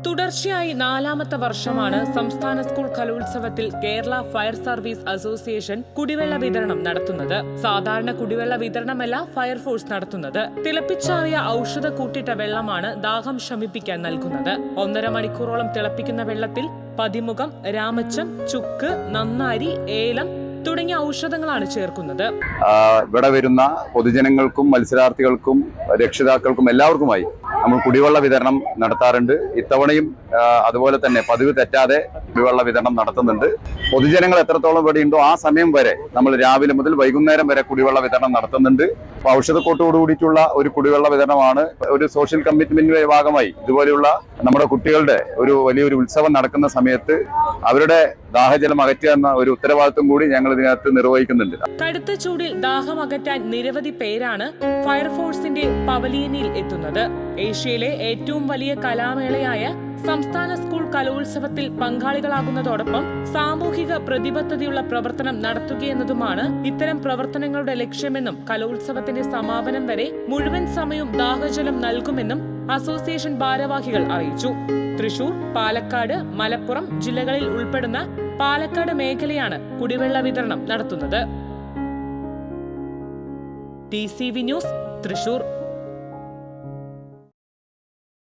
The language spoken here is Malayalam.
തുടർച്ചയായി 4ാമത്തെ വർഷമാണ് സംസ്ഥാന സ്കൂൾ കലോത്സവത്തിൽ കേരള ഫയർ സർവീസ് അസോസിയേഷൻ കുടിവെള്ള വിതരണം നടത്തുന്നത്. സാധാരണ കുടിവെള്ള വിതരണമല്ല ഫയർഫോഴ്സ് നടത്തുന്നത്. തിളപ്പിച്ചാറിയ ഔഷധ കൂട്ടിട്ട വെള്ളമാണ് ദാഹം ശമിപ്പിക്കാൻ നൽകുന്നത്. 1.5 മണിക്കൂറോളം തിളപ്പിക്കുന്ന വെള്ളത്തിൽ പതിമുഖം, രാമച്ചം, ചുക്ക്, നന്നാരി, ഏലം തുടങ്ങിയ ഔഷധങ്ങളാണ് ചേർക്കുന്നത്. ഇവിടെ വരുന്ന പൊതുജനങ്ങൾക്കും മത്സരാർത്ഥികൾക്കും രക്ഷിതാക്കൾക്കും എല്ലാവർക്കുമായി നമ്മൾ കുടിവെള്ള വിതരണം നടത്താറുണ്ട്. ഇത്തവണയും അതുപോലെ തന്നെ പതിവ് തെറ്റാതെ കുടിവെള്ള വിതരണം നടത്തുന്നുണ്ട്. പൊതുജനങ്ങൾ എത്രത്തോളം ഇവിടെയുണ്ടോ ആ സമയം വരെ നമ്മൾ രാവിലെ മുതൽ വൈകുന്നേരം വരെ കുടിവെള്ള വിതരണം നടത്തുന്നുണ്ട്. ഔഷധക്കോട്ടോട് കൂടിയിട്ടുള്ള ഒരു കുടിവെള്ള വിതരണമാണ്. ഒരു സോഷ്യൽ കമ്മിറ്റ്മെന്റിന്റെ ഭാഗമായി ഇതുപോലെയുള്ള നമ്മുടെ കുട്ടികളുടെ ഒരു വലിയൊരു ഉത്സവം നടക്കുന്ന സമയത്ത് അവരുടെ ദാഹജലം അകറ്റുക എന്ന ഒരു ഉത്തരവാദിത്വം കൂടി ഞങ്ങൾ ഇതിനകത്ത് നിർവഹിക്കുന്നുണ്ട്. കടുത്ത ചൂടിൽ ദാഹം അകറ്റാൻ നിരവധി പേരാണ് ഫയർഫോഴ്സിന്റെ പവലിയനിൽ എത്തുന്നത്. ഏഷ്യയിലെ ഏറ്റവും വലിയ കലാമേളയായ സംസ്ഥാന സ്കൂൾ കലോത്സവത്തിൽ പങ്കാളികളാകുന്നതോടൊപ്പം സാമൂഹിക പ്രതിബദ്ധതയുള്ള പ്രവർത്തനം നടത്തുകയെന്നതുമാണ് ഇത്തരം പ്രവർത്തനങ്ങളുടെ ലക്ഷ്യമെന്നും കലോത്സവത്തിന്റെ സമാപനം വരെ മുഴുവൻ സമയവും ദാഹജലം നൽകുമെന്നും അസോസിയേഷൻ ഭാരവാഹികൾ അറിയിച്ചു. തൃശൂർ, പാലക്കാട്, മലപ്പുറം ജില്ലകളിൽ ഉൾപ്പെടുന്ന പാലക്കാട് മേഖലയാണ് കുടിവെള്ള വിതരണം നടത്തുന്നത്. TCV news, Thrissur.